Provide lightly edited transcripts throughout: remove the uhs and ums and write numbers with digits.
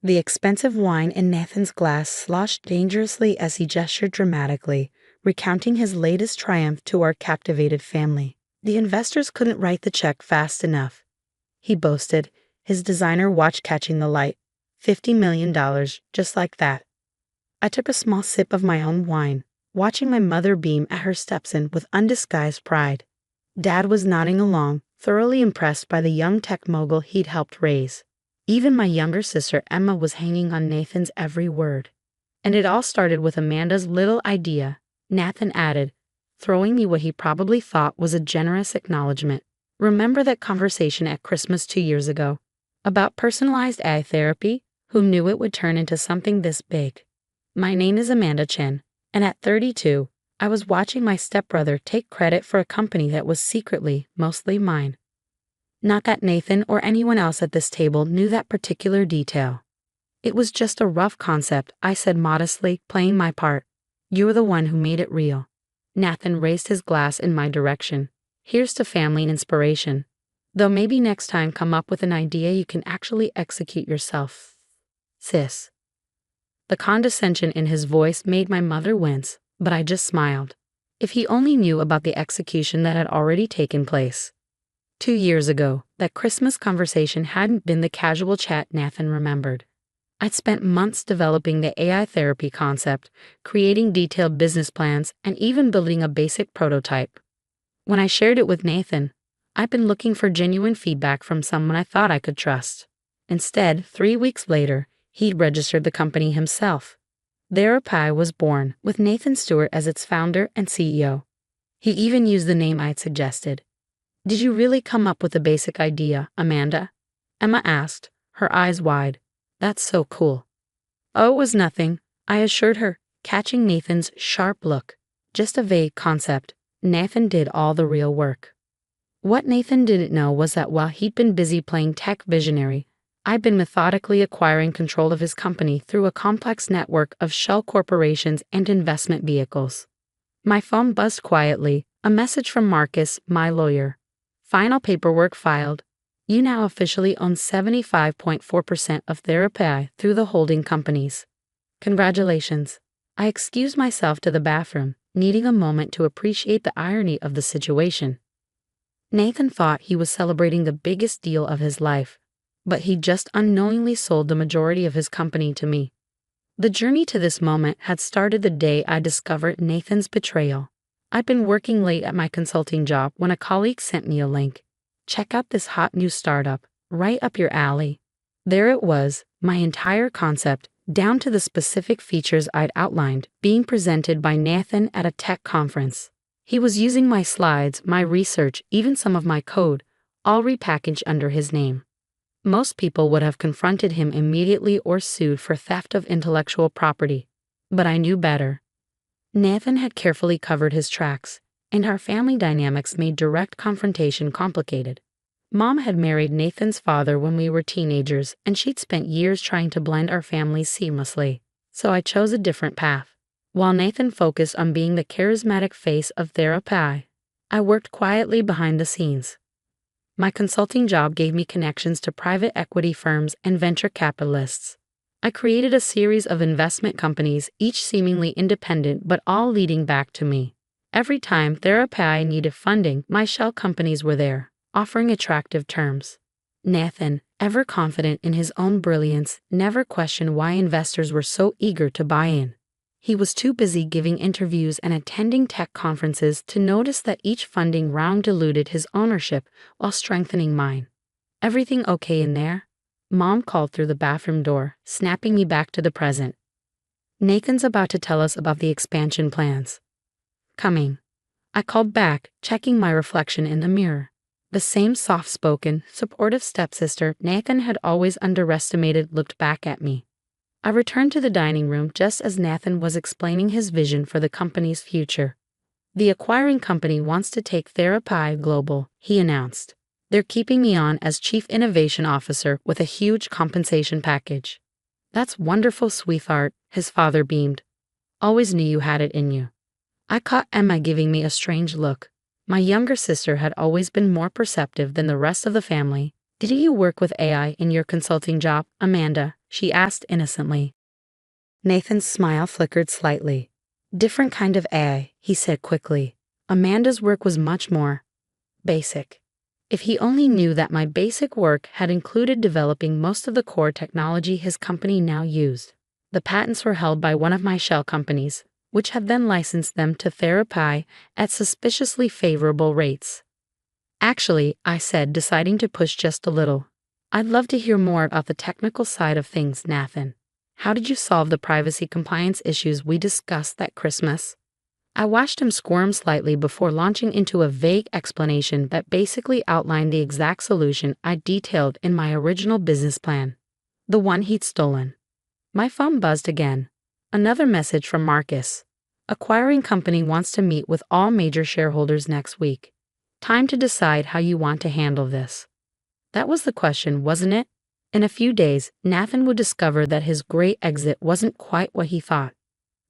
The expensive wine in Nathan's glass sloshed dangerously as he gestured dramatically, recounting his latest triumph to our captivated family. The investors couldn't write the check fast enough, he boasted, his designer watch catching the light. $50 million, just like that. I took a small sip of my own wine, watching my mother beam at her stepson with undisguised pride. Dad was nodding along, thoroughly impressed by the young tech mogul he'd helped raise. Even my younger sister Emma was hanging on Nathan's every word. And it all started with Amanda's little idea, Nathan added, throwing me what he probably thought was a generous acknowledgement. Remember that conversation at Christmas 2 years ago? About personalized AI therapy? Who knew it would turn into something this big? My name is Amanda Chen, and at 32, I was watching my stepbrother take credit for a company that was secretly mostly mine. Not that Nathan or anyone else at this table knew that particular detail. It was just a rough concept, I said modestly, playing my part. You're the one who made it real. Nathan raised his glass in my direction. Here's to family inspiration. Though maybe next time come up with an idea you can actually execute yourself. Sis. The condescension in his voice made my mother wince, but I just smiled. If he only knew about the execution that had already taken place. 2 years ago, that Christmas conversation hadn't been the casual chat Nathan remembered. I'd spent months developing the AI therapy concept, creating detailed business plans, and even building a basic prototype. When I shared it with Nathan, I'd been looking for genuine feedback from someone I thought I could trust. Instead, 3 weeks later, he'd registered the company himself. Therapy was born, with Nathan Stewart as its founder and CEO. He even used the name I'd suggested. Did you really come up with the basic idea, Amanda? Emma asked, her eyes wide. That's so cool. Oh, it was nothing, I assured her, catching Nathan's sharp look. Just a vague concept. Nathan did all the real work. What Nathan didn't know was that while he'd been busy playing tech visionary, I'd been methodically acquiring control of his company through a complex network of shell corporations and investment vehicles. My phone buzzed quietly, a message from Marcus, my lawyer. Final paperwork filed. You now officially own 75.4% of Therapy through the holding companies. Congratulations. I excused myself to the bathroom, needing a moment to appreciate the irony of the situation. Nathan thought he was celebrating the biggest deal of his life, but he just unknowingly sold the majority of his company to me. The journey to this moment had started the day I discovered Nathan's betrayal. I'd been working late at my consulting job when a colleague sent me a link. Check out this hot new startup, right up your alley. There it was, my entire concept, down to the specific features I'd outlined, being presented by Nathan at a tech conference. He was using my slides, my research, even some of my code, all repackaged under his name. Most people would have confronted him immediately or sued for theft of intellectual property. But I knew better. Nathan had carefully covered his tracks, and our family dynamics made direct confrontation complicated. Mom had married Nathan's father when we were teenagers, and she'd spent years trying to blend our families seamlessly, so I chose a different path. While Nathan focused on being the charismatic face of Therapy, I worked quietly behind the scenes. My consulting job gave me connections to private equity firms and venture capitalists. I created a series of investment companies, each seemingly independent but all leading back to me. Every time Therapy needed funding, my shell companies were there, offering attractive terms. Nathan, ever confident in his own brilliance, never questioned why investors were so eager to buy in. He was too busy giving interviews and attending tech conferences to notice that each funding round diluted his ownership while strengthening mine. Everything okay in there? Mom called through the bathroom door, snapping me back to the present. Nathan's about to tell us about the expansion plans. Coming. I called back, checking my reflection in the mirror. The same soft-spoken, supportive stepsister Nathan had always underestimated looked back at me. I returned to the dining room just as Nathan was explaining his vision for the company's future. The acquiring company wants to take Therapy global, he announced. They're keeping me on as Chief Innovation Officer with a huge compensation package. That's wonderful, sweetheart, his father beamed. Always knew you had it in you. I caught Emma giving me a strange look. My younger sister had always been more perceptive than the rest of the family, Did you work with AI in your consulting job, Amanda? She asked innocently. Nathan's smile flickered slightly. Different kind of AI, he said quickly. Amanda's work was much more basic. If he only knew that my basic work had included developing most of the core technology his company now used. The patents were held by one of my shell companies, which had then licensed them to Therapy at suspiciously favorable rates. Actually, I said, deciding to push just a little. I'd love to hear more about the technical side of things, Nathan. How did you solve the privacy compliance issues we discussed that Christmas? I watched him squirm slightly before launching into a vague explanation that basically outlined the exact solution I detailed in my original business plan. The one he'd stolen. My phone buzzed again. Another message from Marcus. Acquiring company wants to meet with all major shareholders next week. Time to decide how you want to handle this. That was the question, wasn't it? In a few days, Nathan would discover that his great exit wasn't quite what he thought.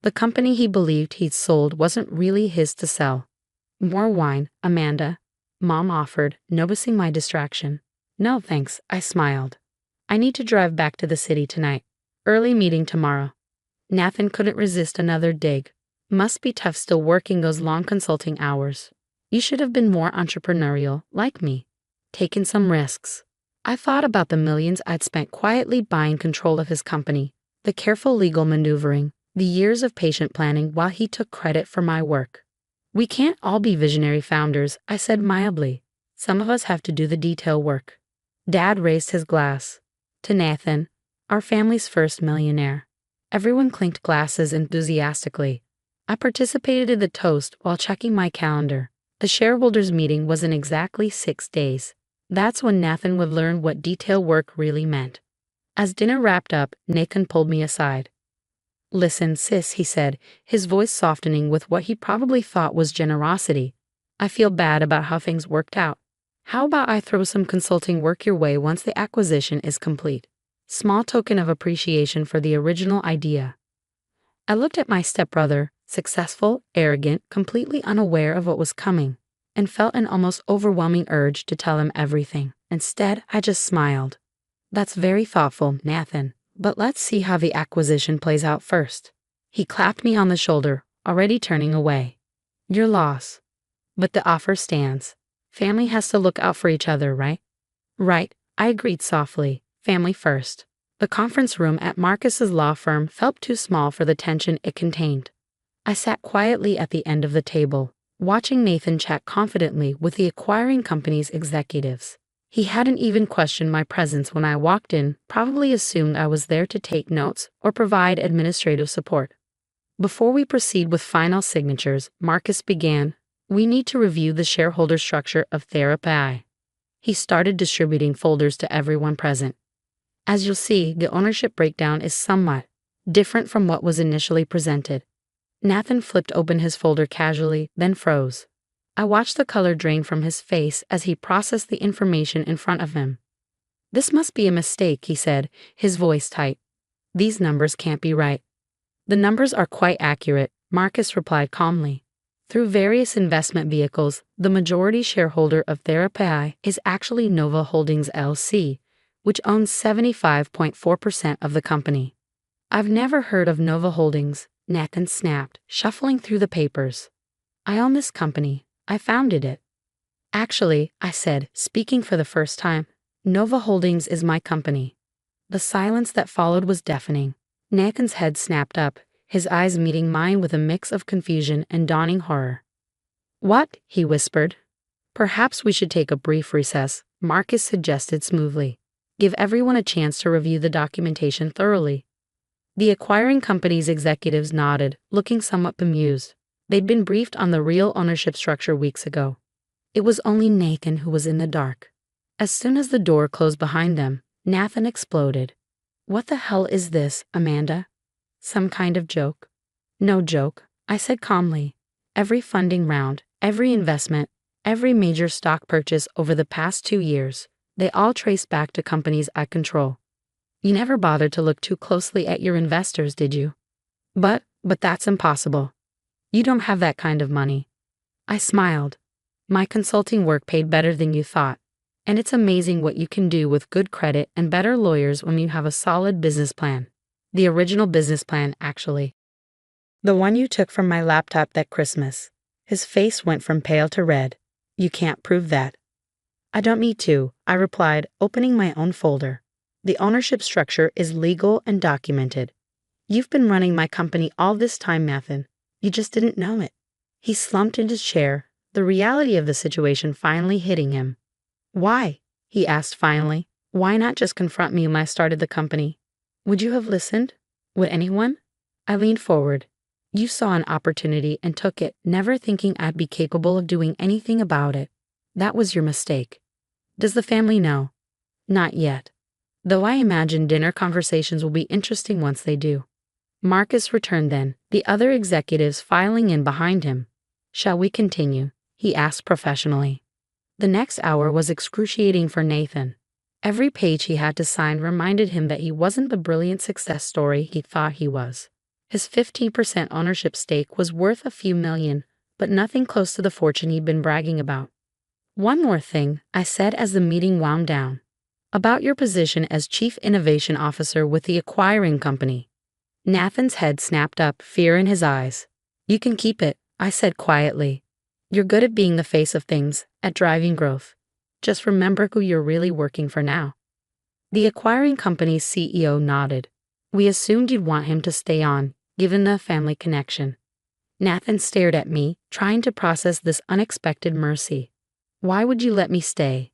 The company he believed he'd sold wasn't really his to sell. More wine, Amanda? Mom offered, noticing my distraction. No thanks, I smiled. I need to drive back to the city tonight. Early meeting tomorrow. Nathan couldn't resist another dig. Must be tough still working those long consulting hours. You should have been more entrepreneurial, like me. Taken some risks. I thought about the millions I'd spent quietly buying control of his company, the careful legal maneuvering, the years of patient planning while he took credit for my work. We can't all be visionary founders, I said mildly. Some of us have to do the detail work. Dad raised his glass. To Nathan, our family's first millionaire. Everyone clinked glasses enthusiastically. I participated in the toast while checking my calendar. The shareholders' meeting was in exactly 6 days. That's when Nathan would learn what detail work really meant. As dinner wrapped up, Nathan pulled me aside. Listen, sis, he said, his voice softening with what he probably thought was generosity. I feel bad about how things worked out. How about I throw some consulting work your way once the acquisition is complete? Small token of appreciation for the original idea. I looked at my stepbrother, successful, arrogant, completely unaware of what was coming, and felt an almost overwhelming urge to tell him everything. Instead, I just smiled. That's very thoughtful, Nathan, but let's see how the acquisition plays out first. He clapped me on the shoulder, already turning away. Your loss. But the offer stands. Family has to look out for each other, right? Right, I agreed softly. Family first. The conference room at Marcus's law firm felt too small for the tension it contained. I sat quietly at the end of the table, watching Nathan chat confidently with the acquiring company's executives. He hadn't even questioned my presence when I walked in, probably assumed I was there to take notes or provide administrative support. Before we proceed with final signatures, Marcus began, we need to review the shareholder structure of Therapy. He started distributing folders to everyone present. As you'll see, the ownership breakdown is somewhat different from what was initially presented. Nathan flipped open his folder casually, then froze. I watched the color drain from his face as he processed the information in front of him. This must be a mistake, he said, his voice tight. These numbers can't be right. The numbers are quite accurate, Marcus replied calmly. Through various investment vehicles, the majority shareholder of Therapy is actually Nova Holdings LC, which owns 75.4% of the company. I've never heard of Nova Holdings, Nathan snapped, shuffling through the papers. I own this company. I founded it. Actually, I said, speaking for the first time, Nova Holdings is my company. The silence that followed was deafening. Nathan's head snapped up, his eyes meeting mine with a mix of confusion and dawning horror. What? He whispered. Perhaps we should take a brief recess, Marcus suggested smoothly. Give everyone a chance to review the documentation thoroughly. The acquiring company's executives nodded, looking somewhat bemused. They'd been briefed on the real ownership structure weeks ago. It was only Nathan who was in the dark. As soon as the door closed behind them, Nathan exploded. What the hell is this, Amanda? Some kind of joke? No joke, I said calmly. Every funding round, every investment, every major stock purchase over the past 2 years, they all trace back to companies I control. You never bothered to look too closely at your investors, did you? But that's impossible. You don't have that kind of money. I smiled. My consulting work paid better than you thought. And it's amazing what you can do with good credit and better lawyers when you have a solid business plan. The original business plan, actually. The one you took from my laptop that Christmas. His face went from pale to red. You can't prove that. I don't need to, I replied, opening my own folder. The ownership structure is legal and documented. You've been running my company all this time, Nathan. You just didn't know it. He slumped in his chair, the reality of the situation finally hitting him. Why? He asked finally. Why not just confront me when I started the company? Would you have listened? Would anyone? I leaned forward. You saw an opportunity and took it, never thinking I'd be capable of doing anything about it. That was your mistake. Does the family know? Not yet. Though I imagine dinner conversations will be interesting once they do. Marcus returned then, the other executives filing in behind him. Shall we continue? He asked professionally. The next hour was excruciating for Nathan. Every page he had to sign reminded him that he wasn't the brilliant success story he thought he was. His 15% ownership stake was worth a few million, but nothing close to the fortune he'd been bragging about. One more thing, I said as the meeting wound down. About your position as Chief Innovation Officer with the acquiring company. Nathan's head snapped up, fear in his eyes. You can keep it, I said quietly. You're good at being the face of things, at driving growth. Just remember who you're really working for now. The acquiring company's CEO nodded. We assumed you'd want him to stay on, given the family connection. Nathan stared at me, trying to process this unexpected mercy. Why would you let me stay?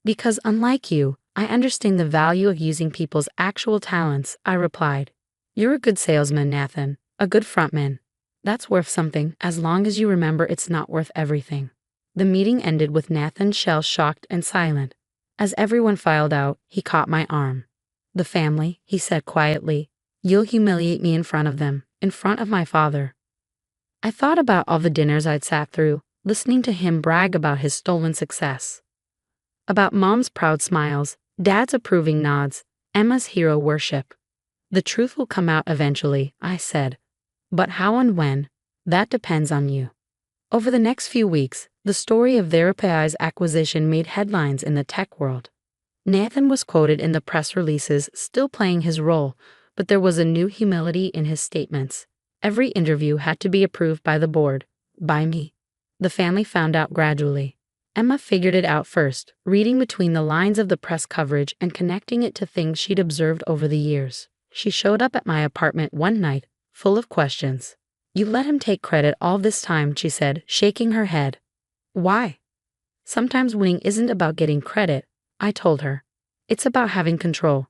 Because unlike you, I understand the value of using people's actual talents, I replied. You're a good salesman, Nathan, a good frontman. That's worth something, as long as you remember it's not worth everything. The meeting ended with Nathan shell-shocked and silent. As everyone filed out, he caught my arm. The family, he said quietly. You'll humiliate me in front of them, in front of my father. I thought about all the dinners I'd sat through, listening to him brag about his stolen success. About Mom's proud smiles, Dad's approving nods, Emma's hero worship. The truth will come out eventually, I said. But how and when, that depends on you. Over the next few weeks, the story of Therapy's acquisition made headlines in the tech world. Nathan was quoted in the press releases, still playing his role, but there was a new humility in his statements. Every interview had to be approved by the board, by me. The family found out gradually. Emma figured it out first, reading between the lines of the press coverage and connecting it to things she'd observed over the years. She showed up at my apartment one night, full of questions. You let him take credit all this time, she said, shaking her head. Why? Sometimes winning isn't about getting credit, I told her. It's about having control.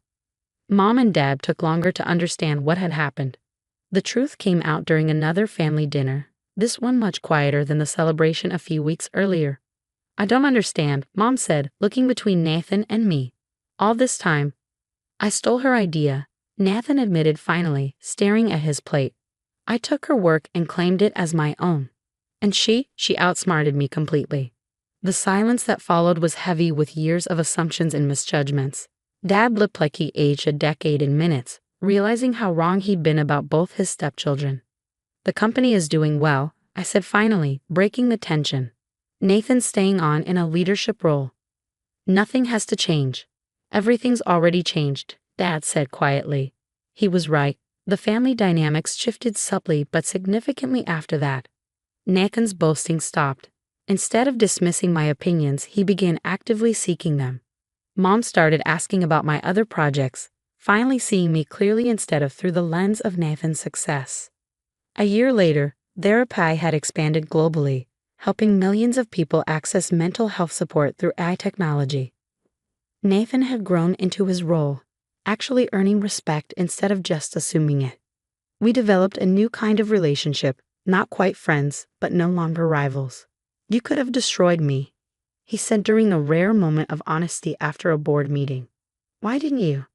Mom and Dad took longer to understand what had happened. The truth came out during another family dinner, this one much quieter than the celebration a few weeks earlier. I don't understand, Mom said, looking between Nathan and me. All this time. I stole her idea, Nathan admitted finally, staring at his plate. I took her work and claimed it as my own. And she outsmarted me completely. The silence that followed was heavy with years of assumptions and misjudgments. Dad looked like he aged a decade in minutes, realizing how wrong he'd been about both his stepchildren. The company is doing well, I said finally, breaking the tension. Nathan's staying on in a leadership role. Nothing has to change. Everything's already changed, Dad said quietly. He was right. The family dynamics shifted subtly but significantly after that. Nathan's boasting stopped. Instead of dismissing my opinions, he began actively seeking them. Mom started asking about my other projects, finally seeing me clearly instead of through the lens of Nathan's success. A year later, Therapy had expanded globally, helping millions of people access mental health support through AI technology. Nathan had grown into his role, actually earning respect instead of just assuming it. We developed a new kind of relationship, not quite friends, but no longer rivals. You could have destroyed me, he said during a rare moment of honesty after a board meeting. Why didn't you?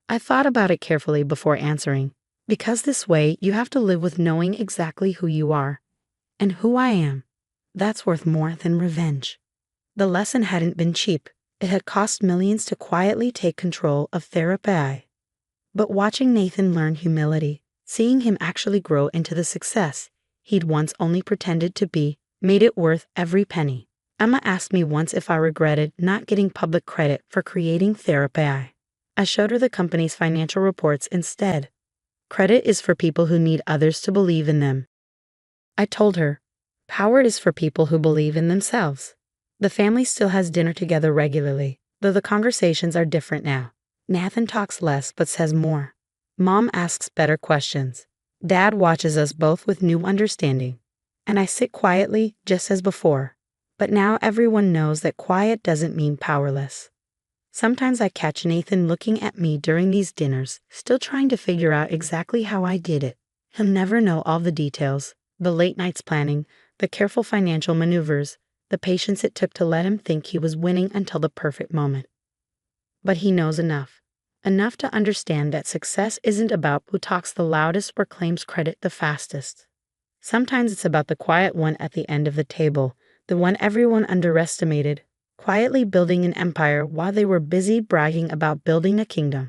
I thought about it carefully before answering. Because this way, you have to live with knowing exactly who you are. And who I am. That's worth more than revenge. The lesson hadn't been cheap. It had cost millions to quietly take control of Therapy. But watching Nathan learn humility, seeing him actually grow into the success he'd once only pretended to be, made it worth every penny. Emma asked me once if I regretted not getting public credit for creating therapy. I showed her the company's financial reports instead. Credit is for people who need others to believe in them. I told her, power is for people who believe in themselves. The family still has dinner together regularly, though the conversations are different now. Nathan talks less but says more. Mom asks better questions. Dad watches us both with new understanding. And I sit quietly, just as before. But now everyone knows that quiet doesn't mean powerless. Sometimes I catch Nathan looking at me during these dinners, still trying to figure out exactly how I did it. He'll never know all the details, the late nights planning, the careful financial maneuvers, the patience it took to let him think he was winning until the perfect moment. But he knows enough. Enough to understand that success isn't about who talks the loudest or claims credit the fastest. Sometimes it's about the quiet one at the end of the table, the one everyone underestimated, quietly building an empire while they were busy bragging about building a kingdom.